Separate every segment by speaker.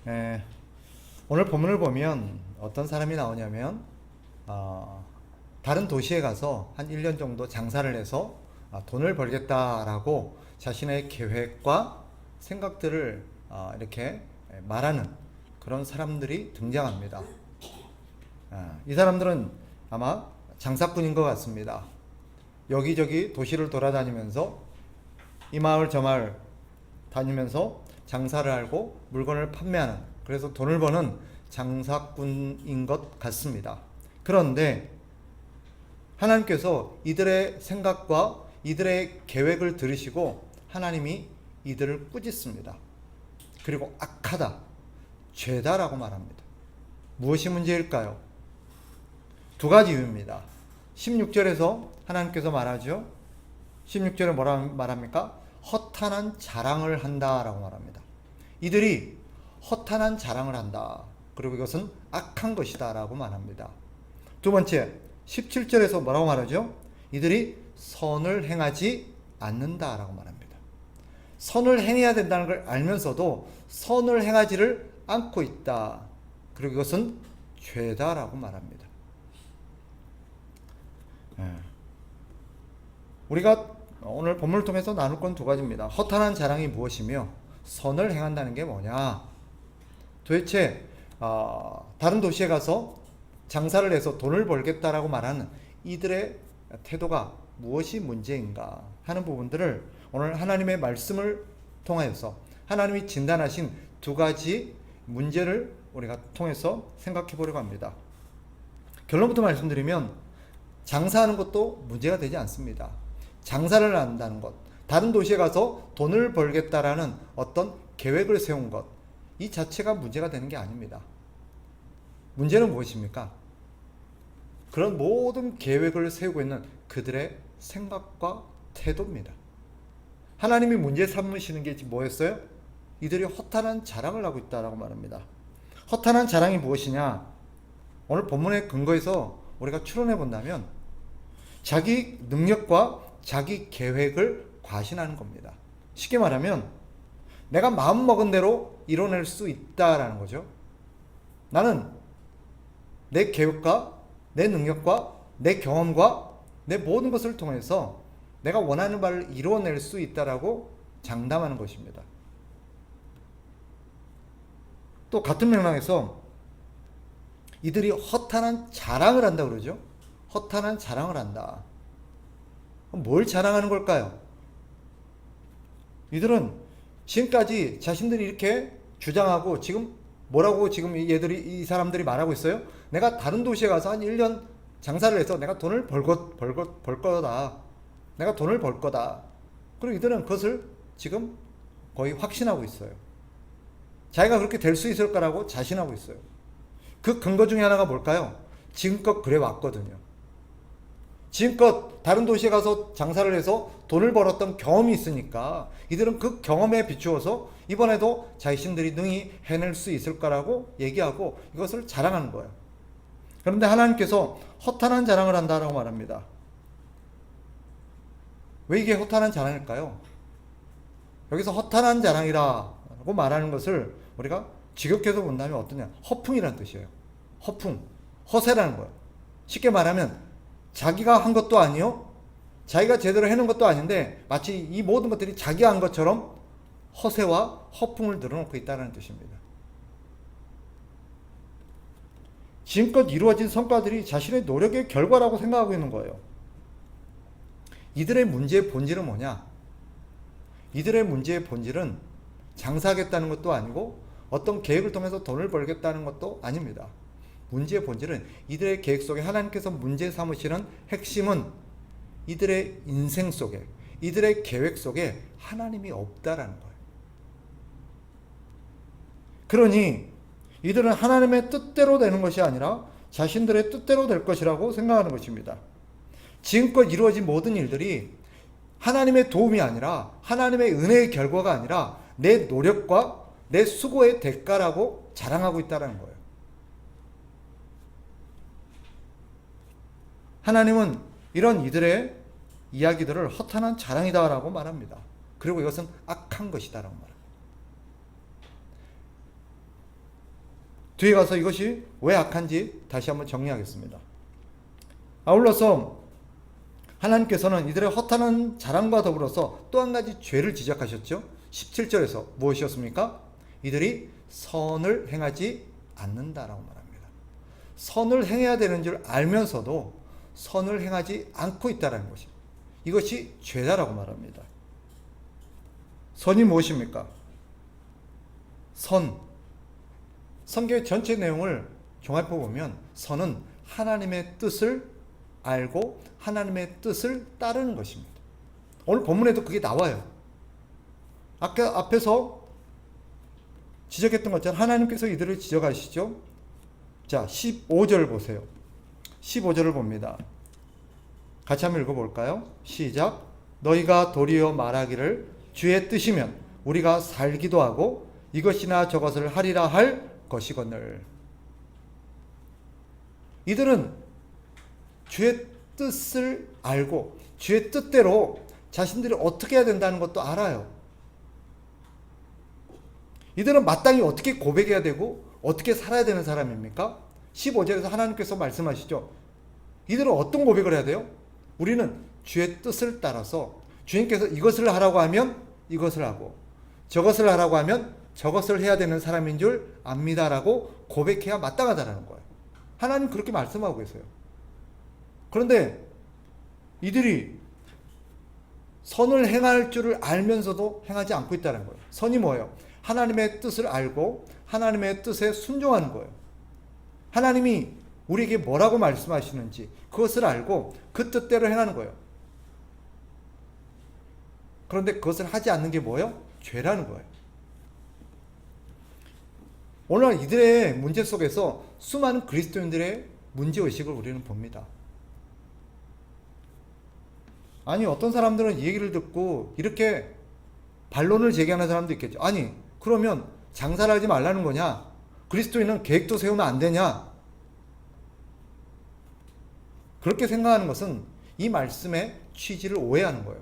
Speaker 1: 에, 오늘 본문을 보면 어떤 사람이 나오냐면 다른 도시에 가서 한 1년 정도 장사를 해서 돈을 벌겠다라고 자신의 계획과 생각들을 이렇게 말하는 그런 사람들이 등장합니다. 이 사람들은 아마 장사꾼인 것 같습니다. 여기저기 도시를 돌아다니면서 이 마을 저 마을 다니면서 장사를 하고 물건을 판매하는, 그래서 돈을 버는 장사꾼인 것 같습니다. 그런데 하나님께서 이들의 생각과 이들의 계획을 들으시고 하나님이 이들을 꾸짖습니다. 그리고 악하다, 죄다라고 말합니다. 무엇이 문제일까요? 두 가지 이유입니다. 16절에서 하나님께서 말하죠. 16절에 뭐라 말합니까? 허탄한 자랑을 한다라고 말합니다. 이들이 허탄한 자랑을 한다. 그리고 이것은 악한 것이다 라고 말합니다. 두 번째, 17절에서 뭐라고 말하죠? 이들이 선을 행하지 않는다 라고 말합니다. 선을 행해야 된다는 걸 알면서도 선을 행하지를 않고 있다. 그리고 이것은 죄다 라고 말합니다. 우리가 오늘 본문을 통해서 나눌 건 두 가지입니다. 허탄한 자랑이 무엇이며 선을 행한다는 게 뭐냐. 도대체 다른 도시에 가서 장사를 해서 돈을 벌겠다라고 말하는 이들의 태도가 무엇이 문제인가 하는 부분들을 오늘 하나님의 말씀을 통하여서 하나님이 진단하신 두 가지 문제를 우리가 통해서 생각해 보려고 합니다. 결론부터 말씀드리면 장사하는 것도 문제가 되지 않습니다. 장사를 한다는 것, 다른 도시에 가서 돈을 벌겠다라는 어떤 계획을 세운 것, 이 자체가 문제가 되는 게 아닙니다. 문제는 무엇입니까? 그런 모든 계획을 세우고 있는 그들의 생각과 태도입니다. 하나님이 문제 삼으시는 게 뭐였어요? 이들이 허탄한 자랑을 하고 있다라고 말합니다. 허탄한 자랑이 무엇이냐? 오늘 본문의 근거에서 우리가 추론해 본다면 자기 능력과 자기 계획을 과신하는 겁니다. 쉽게 말하면 내가 마음먹은 대로 이뤄낼 수 있다라는 거죠. 나는 내 계획과 내 능력과 내 경험과 내 모든 것을 통해서 내가 원하는 바를 이뤄낼 수 있다라고 장담하는 것입니다. 또 같은 맥락에서 이들이 허탄한 자랑을 한다 그러죠. 허탄한 자랑을 한다. 뭘 자랑하는 걸까요? 이들은 지금까지 자신들이 이렇게 주장하고 지금 뭐라고 지금 이 사람들이 말하고 있어요? 내가 다른 도시에 가서 한 1년 장사를 해서 내가 돈을 벌 거다. 내가 돈을 벌 거다. 그리고 이들은 그것을 지금 거의 확신하고 있어요. 자기가 그렇게 될 수 있을 거라고 자신하고 있어요. 그 근거 중에 하나가 뭘까요? 지금껏 그래 왔거든요. 지금껏 다른 도시에 가서 장사를 해서 돈을 벌었던 경험이 있으니까 이들은 그 경험에 비추어서 이번에도 자신들이 능히 해낼 수 있을 거라고 얘기하고 이것을 자랑하는 거예요. 그런데 하나님께서 허탄한 자랑을 한다라고 말합니다. 왜 이게 허탄한 자랑일까요? 여기서 허탄한 자랑이라고 말하는 것을 우리가 직역해서 본다면 어떠냐? 허풍이라는 뜻이에요. 허풍, 허세라는 거예요. 쉽게 말하면 자기가 한 것도 아니요, 자기가 제대로 해놓은 것도 아닌데 마치 이 모든 것들이 자기가 한 것처럼 허세와 허풍을 늘어놓고 있다는 뜻입니다. 지금껏 이루어진 성과들이 자신의 노력의 결과라고 생각하고 있는 거예요. 이들의 문제의 본질은 뭐냐? 이들의 문제의 본질은 장사하겠다는 것도 아니고 어떤 계획을 통해서 돈을 벌겠다는 것도 아닙니다. 문제의 본질은 이들의 계획 속에 하나님께서 문제 삼으시는 핵심은 이들의 인생 속에, 이들의 계획 속에 하나님이 없다라는 거예요. 그러니 이들은 하나님의 뜻대로 되는 것이 아니라 자신들의 뜻대로 될 것이라고 생각하는 것입니다. 지금껏 이루어진 모든 일들이 하나님의 도움이 아니라 하나님의 은혜의 결과가 아니라 내 노력과 내 수고의 대가라고 자랑하고 있다는 거예요. 하나님은 이런 이들의 이야기들을 허탄한 자랑이다라고 말합니다. 그리고 이것은 악한 것이다라고 말합니다. 뒤에 가서 이것이 왜 악한지 다시 한번 정리하겠습니다. 아울러서 하나님께서는 이들의 허탄한 자랑과 더불어서 또 한 가지 죄를 지적하셨죠. 17절에서 무엇이었습니까? 이들이 선을 행하지 않는다라고 말합니다. 선을 행해야 되는 줄 알면서도 선을 행하지 않고 있다는 것입니다. 이것이 죄다라고 말합니다. 선이 무엇입니까? 성경의 전체 내용을 종합해 보면 선은 하나님의 뜻을 알고 하나님의 뜻을 따르는 것입니다. 오늘 본문에도 그게 나와요. 아까 앞에서 지적했던 것처럼 하나님께서 이들을 지적하시죠. 자, 15절 보세요. 15절을 봅니다. 같이 한번 읽어볼까요? 시작. 너희가 도리어 말하기를 주의 뜻이면 우리가 살기도 하고 이것이나 저것을 하리라 할 것이거늘. 이들은 주의 뜻을 알고 주의 뜻대로 자신들이 어떻게 해야 된다는 것도 알아요. 이들은 마땅히 어떻게 고백해야 되고 어떻게 살아야 되는 사람입니까? 15절에서 하나님께서 말씀하시죠. 이들은 어떤 고백을 해야 돼요? 우리는 주의 뜻을 따라서 주님께서 이것을 하라고 하면 이것을 하고 저것을 하라고 하면 저것을 해야 되는 사람인 줄 압니다라고 고백해야 마땅하다라는 거예요. 하나님 그렇게 말씀하고 계세요. 그런데 이들이 선을 행할 줄을 알면서도 행하지 않고 있다는 거예요. 선이 뭐예요? 하나님의 뜻을 알고 하나님의 뜻에 순종하는 거예요. 하나님이 우리에게 뭐라고 말씀하시는지 그것을 알고 그 뜻대로 행하는 거예요. 그런데 그것을 하지 않는 게 뭐예요? 죄라는 거예요. 오늘 이들의 문제 속에서 수많은 그리스도인들의 문제의식을 우리는 봅니다. 아니, 어떤 사람들은 이 얘기를 듣고 이렇게 반론을 제기하는 사람도 있겠죠. 아니, 그러면 장사를 하지 말라는 거냐? 그리스도인은 계획도 세우면 안 되냐? 그렇게 생각하는 것은 이 말씀의 취지를 오해하는 거예요.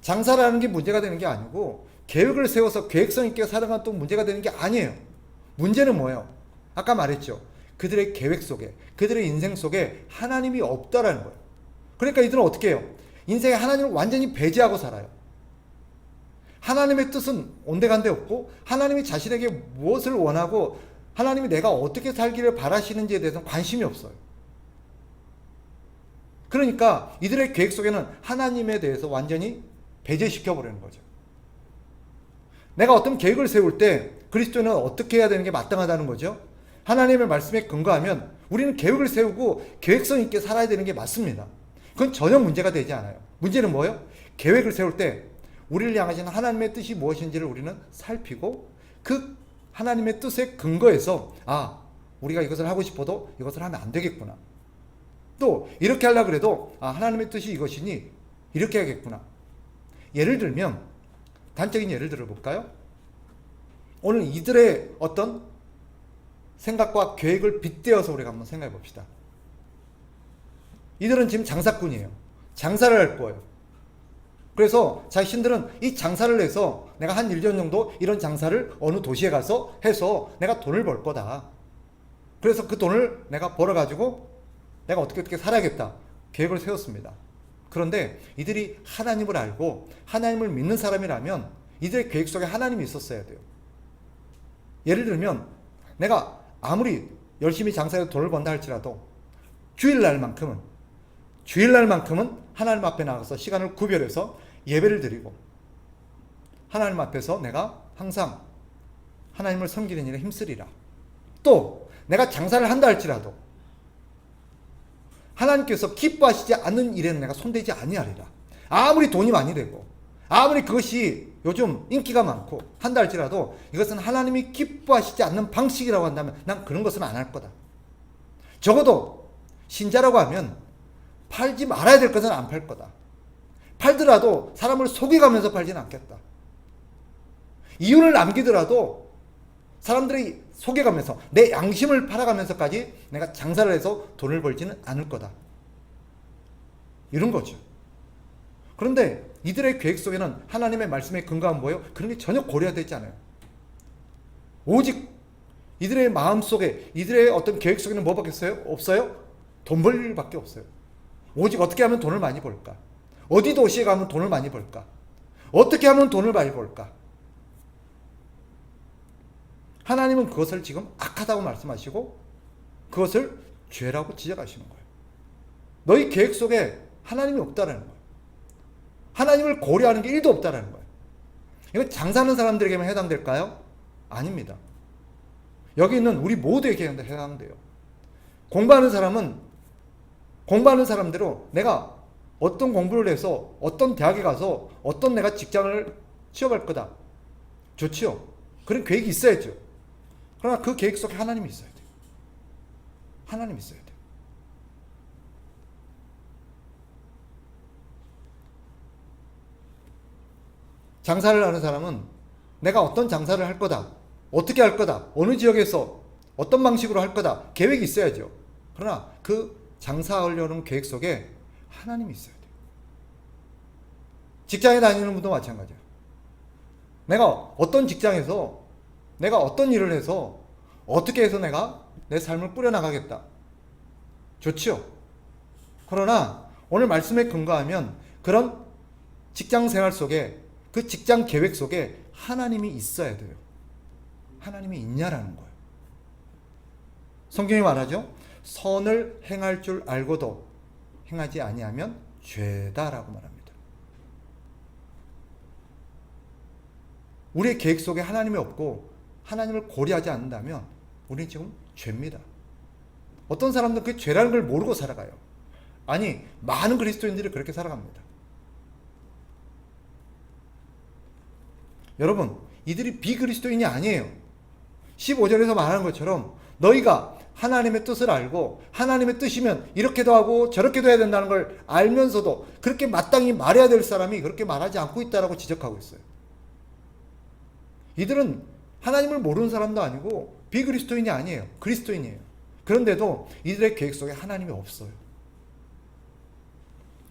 Speaker 1: 장사를 하는 게 문제가 되는 게 아니고 계획을 세워서 계획성 있게 살아가는 또 문제가 되는 게 아니에요. 문제는 뭐예요? 아까 말했죠. 그들의 계획 속에, 그들의 인생 속에 하나님이 없다라는 거예요. 그러니까 이들은 어떻게 해요? 인생에 하나님을 완전히 배제하고 살아요. 하나님의 뜻은 온데간데 없고 하나님이 자신에게 무엇을 원하고 하나님이 내가 어떻게 살기를 바라시는지에 대해서는 관심이 없어요. 그러니까 이들의 계획 속에는 하나님에 대해서 완전히 배제시켜버리는 거죠. 내가 어떤 계획을 세울 때 그리스도인은 어떻게 해야 되는 게 마땅하다는 거죠. 하나님의 말씀에 근거하면 우리는 계획을 세우고 계획성 있게 살아야 되는 게 맞습니다. 그건 전혀 문제가 되지 않아요. 문제는 뭐예요? 계획을 세울 때 우리를 향하신 하나님의 뜻이 무엇인지를 우리는 살피고 그 하나님의 뜻에 근거해서 우리가 이것을 하고 싶어도 이것을 하면 안 되겠구나. 또 이렇게 하려고 해도 하나님의 뜻이 이것이니 이렇게 해야겠구나. 예를 들면 단적인 예를 들어볼까요? 오늘 이들의 어떤 생각과 계획을 빗대어서 우리가 한번 생각해 봅시다. 이들은 지금 장사꾼이에요. 장사를 할 거예요. 그래서 자신들은 이 장사를 해서 내가 한 1년 정도 이런 장사를 어느 도시에 가서 해서 내가 돈을 벌 거다. 그래서 그 돈을 내가 벌어가지고 내가 어떻게 살아야겠다. 계획을 세웠습니다. 그런데 이들이 하나님을 알고 하나님을 믿는 사람이라면 이들의 계획 속에 하나님이 있었어야 돼요. 예를 들면 내가 아무리 열심히 장사해서 돈을 번다 할지라도 주일날만큼은 하나님 앞에 나가서 시간을 구별해서 예배를 드리고 하나님 앞에서 내가 항상 하나님을 섬기는 일에 힘쓰리라. 또 내가 장사를 한다 할지라도 하나님께서 기뻐하시지 않는 일에는 내가 손대지 아니하리라. 아무리 돈이 많이 되고 아무리 그것이 요즘 인기가 많고 한다 할지라도 이것은 하나님이 기뻐하시지 않는 방식이라고 한다면 난 그런 것은 안 할 거다. 적어도 신자라고 하면 팔지 말아야 될 것은 안 팔 거다. 팔더라도 사람을 속여가면서 팔지는 않겠다. 이윤을 남기더라도 사람들이 속여가면서 내 양심을 팔아가면서까지 내가 장사를 해서 돈을 벌지는 않을 거다. 이런 거죠. 그런데 이들의 계획 속에는 하나님의 말씀에 근거한 뭐예요? 그런 게 전혀 고려되지 않아요. 오직 이들의 마음속에, 이들의 어떤 계획 속에는 뭐밖에 없어요? 돈 벌 일밖에 없어요. 오직 어떻게 하면 돈을 많이 벌까? 어디 도시에 가면 돈을 많이 벌까? 어떻게 하면 돈을 많이 벌까? 하나님은 그것을 지금 악하다고 말씀하시고 그것을 죄라고 지적하시는 거예요. 너희 계획 속에 하나님이 없다라는 거예요. 하나님을 고려하는 게 1도 없다라는 거예요. 이건 장사하는 사람들에게만 해당될까요? 아닙니다. 여기 있는 우리 모두에게 해당돼요. 공부하는 사람대로 내가 어떤 공부를 해서 어떤 대학에 가서 어떤 내가 직장을 취업할 거다. 좋지요. 그런 계획이 있어야죠. 그러나 그 계획 속에 하나님이 있어야 돼요. 하나님이 있어야 돼요. 장사를 하는 사람은 내가 어떤 장사를 할 거다. 어떻게 할 거다. 어느 지역에서 어떤 방식으로 할 거다. 계획이 있어야죠. 그러나 그 장사하려는 계획 속에 하나님이 있어야 돼요. 직장에 다니는 분도 마찬가지예요. 내가 어떤 직장에서 내가 어떤 일을 해서 어떻게 해서 내가 내 삶을 꾸려나가겠다. 좋지요. 그러나 오늘 말씀에 근거하면 그런 직장 생활 속에 그 직장 계획 속에 하나님이 있어야 돼요. 하나님이 있냐라는 거예요. 성경이 말하죠. 선을 행할 줄 알고도 행하지 아니하면 죄다라고 말합니다. 우리의 계획 속에 하나님이 없고 하나님을 고려하지 않는다면 우리는 지금 죄입니다. 어떤 사람들은 그 죄라는 걸 모르고 살아가요. 아니, 많은 그리스도인들이 그렇게 살아갑니다. 여러분, 이들이 비그리스도인이 아니에요. 15절에서 말하는 것처럼 너희가 하나님의 뜻을 알고 하나님의 뜻이면 이렇게도 하고 저렇게도 해야 된다는 걸 알면서도 그렇게 마땅히 말해야 될 사람이 그렇게 말하지 않고 있다라고 지적하고 있어요. 이들은 하나님을 모르는 사람도 아니고 비그리스도인이 아니에요. 그리스도인이에요. 그런데도 이들의 계획 속에 하나님이 없어요.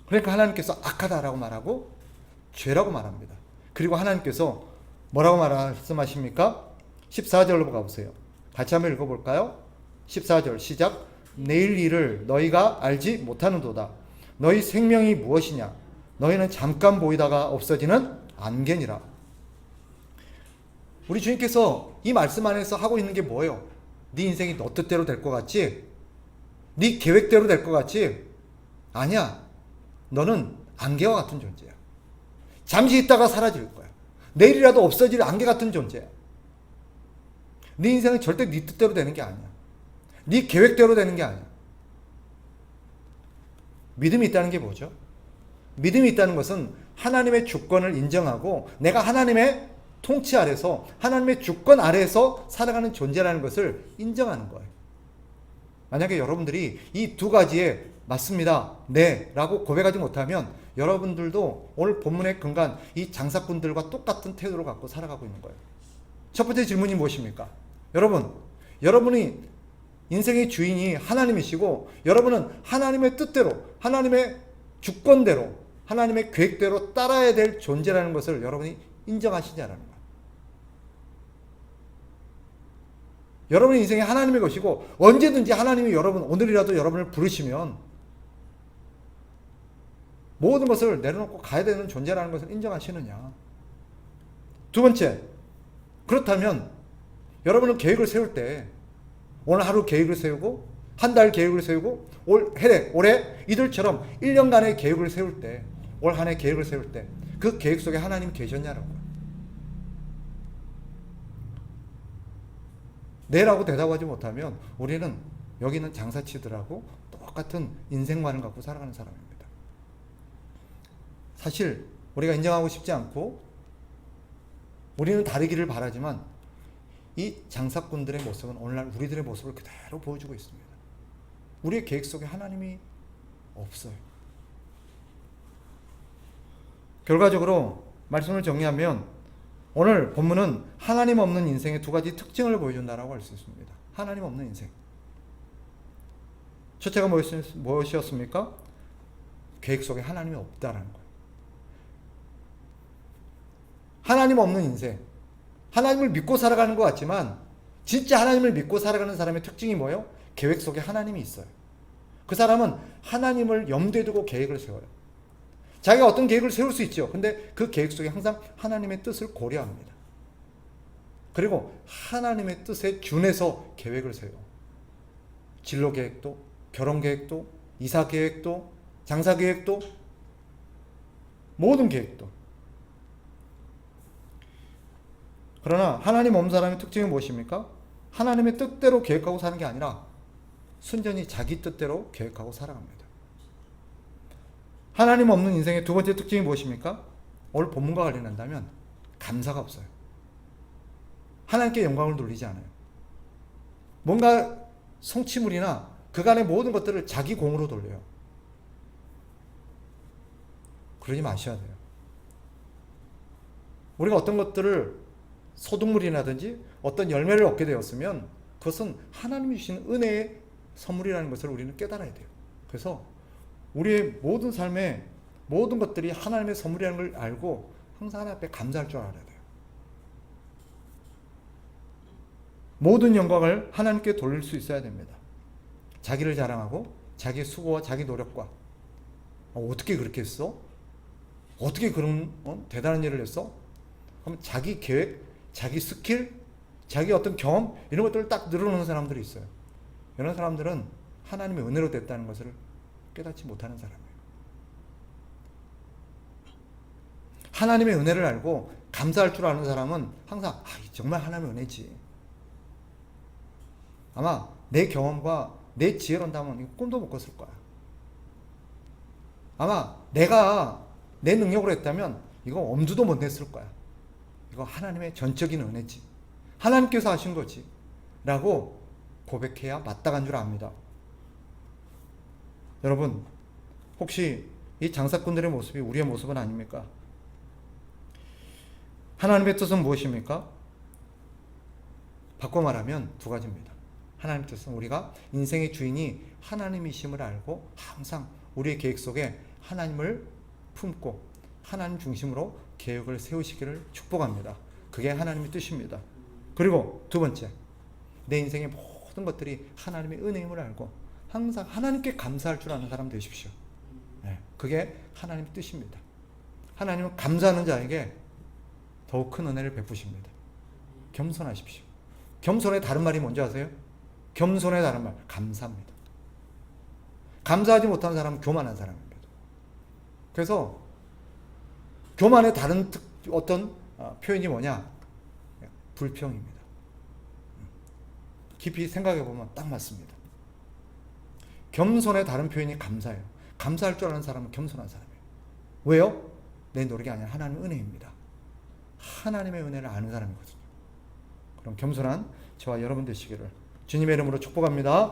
Speaker 1: 그러니까 하나님께서 악하다라고 말하고 죄라고 말합니다. 그리고 하나님께서 뭐라고 말씀하십니까? 14절로 가보세요. 같이 한번 읽어볼까요? 14절 시작. 내일 일을 너희가 알지 못하는도다. 너희 생명이 무엇이냐? 너희는 잠깐 보이다가 없어지는 안개니라. 우리 주님께서 이 말씀 안에서 하고 있는 게 뭐예요? 네 인생이 너 뜻대로 될 것 같지? 네 계획대로 될 것 같지? 아니야. 너는 안개와 같은 존재야. 잠시 있다가 사라질 거야. 내일이라도 없어질 안개 같은 존재야. 네 인생은 절대 네 뜻대로 되는 게 아니야. 네 계획대로 되는 게 아니야. 믿음이 있다는 게 뭐죠? 믿음이 있다는 것은 하나님의 주권을 인정하고 내가 하나님의 통치 아래서 하나님의 주권 아래에서 살아가는 존재라는 것을 인정하는 거예요. 만약에 여러분들이 이 두 가지에 맞습니다, 네 라고 고백하지 못하면 여러분들도 오늘 본문에 근거한 이 장사꾼들과 똑같은 태도를 갖고 살아가고 있는 거예요. 첫 번째 질문이 무엇입니까? 여러분이 인생의 주인이 하나님이시고 여러분은 하나님의 뜻대로 하나님의 주권대로 하나님의 계획대로 따라야 될 존재라는 것을 여러분이 인정하시냐라는 거예요. 여러분의 인생이 하나님의 것이고 언제든지 하나님이 오늘이라도 여러분을 부르시면 모든 것을 내려놓고 가야 되는 존재라는 것을 인정하시느냐. 두 번째, 그렇다면 여러분은 계획을 세울 때 오늘 하루 계획을 세우고 한 달 계획을 세우고 올해 이들처럼 1년간의 계획을 세울 때 올 한 해 계획을 세울 때 그 계획 속에 하나님 계셨냐라고. 네라고 대답하지 못하면 우리는 여기 있는 장사치들하고 똑같은 인생관을 갖고 살아가는 사람입니다. 사실 우리가 인정하고 싶지 않고 우리는 다르기를 바라지만 이 장사꾼들의 모습은 오늘날 우리들의 모습을 그대로 보여주고 있습니다. 우리의 계획 속에 하나님이 없어요. 결과적으로 말씀을 정리하면 오늘 본문은 하나님 없는 인생의 두 가지 특징을 보여준다라고 할 수 있습니다. 하나님 없는 인생. 첫째가 무엇이었습니까? 계획 속에 하나님이 없다라는 거예요. 하나님 없는 인생. 하나님을 믿고 살아가는 것 같지만 진짜 하나님을 믿고 살아가는 사람의 특징이 뭐예요? 계획 속에 하나님이 있어요. 그 사람은 하나님을 염두에 두고 계획을 세워요. 자기가 어떤 계획을 세울 수 있죠. 근데 그 계획 속에 항상 하나님의 뜻을 고려합니다. 그리고 하나님의 뜻에 준해서 계획을 세워요. 진로 계획도, 결혼 계획도, 이사 계획도, 장사 계획도, 모든 계획도. 그러나 하나님 없는 사람의 특징이 무엇입니까? 하나님의 뜻대로 계획하고 사는 게 아니라 순전히 자기 뜻대로 계획하고 살아갑니다. 하나님 없는 인생의 두 번째 특징이 무엇입니까? 오늘 본문과 관련한다면 감사가 없어요. 하나님께 영광을 돌리지 않아요. 뭔가 성취물이나 그간의 모든 것들을 자기 공으로 돌려요. 그러지 마셔야 돼요. 우리가 어떤 것들을 소득물이라든지 어떤 열매를 얻게 되었으면 그것은 하나님이 주신 은혜의 선물이라는 것을 우리는 깨달아야 돼요. 그래서 우리의 모든 삶의 모든 것들이 하나님의 선물이라는 걸 알고 항상 하나님 앞에 감사할 줄 알아야 돼요. 모든 영광을 하나님께 돌릴 수 있어야 됩니다. 자기를 자랑하고 자기의 수고와 자기 노력과 어떻게 그렇게 했어? 어떻게 그런 대단한 일을 했어? 그럼 자기 계획, 자기 스킬, 자기 어떤 경험 이런 것들을 딱 늘어놓는 사람들이 있어요. 이런 사람들은 하나님의 은혜로 됐다는 것을 깨닫지 못하는 사람이에요. 하나님의 은혜를 알고 감사할 줄 아는 사람은 항상 정말 하나님의 은혜지. 아마 내 경험과 내 지혜론다면 꿈도 못 꿨을 거야. 아마 내가 내 능력으로 했다면 이거 엄두도 못 냈을 거야. 이거 하나님의 전적인 은혜지. 하나님께서 하신 거지. 라고 고백해야 마땅한 줄 압니다. 여러분, 혹시 이 장사꾼들의 모습이 우리의 모습은 아닙니까? 하나님의 뜻은 무엇입니까? 바꿔 말하면 두 가지입니다. 하나님의 뜻은 우리가 인생의 주인이 하나님이심을 알고 항상 우리의 계획 속에 하나님을 품고 하나님 중심으로 계획을 세우시기를 축복합니다. 그게 하나님의 뜻입니다. 그리고 두 번째, 내 인생의 모든 것들이 하나님의 은혜임을 알고 항상 하나님께 감사할 줄 아는 사람 되십시오. 그게 하나님의 뜻입니다. 하나님은 감사하는 자에게 더욱 큰 은혜를 베푸십니다. 겸손하십시오. 겸손의 다른 말이 뭔지 아세요? 겸손의 다른 말, 감사합니다. 감사하지 못하는 사람은 교만한 사람입니다. 그래서 교만의 다른 어떤 표현이 뭐냐? 불평입니다. 깊이 생각해 보면 딱 맞습니다. 겸손의 다른 표현이 감사예요. 감사할 줄 아는 사람은 겸손한 사람이에요. 왜요? 내 노력이 아니라 하나님의 은혜입니다. 하나님의 은혜를 아는 사람이거든요. 그럼 겸손한 저와 여러분 되시기를 주님의 이름으로 축복합니다.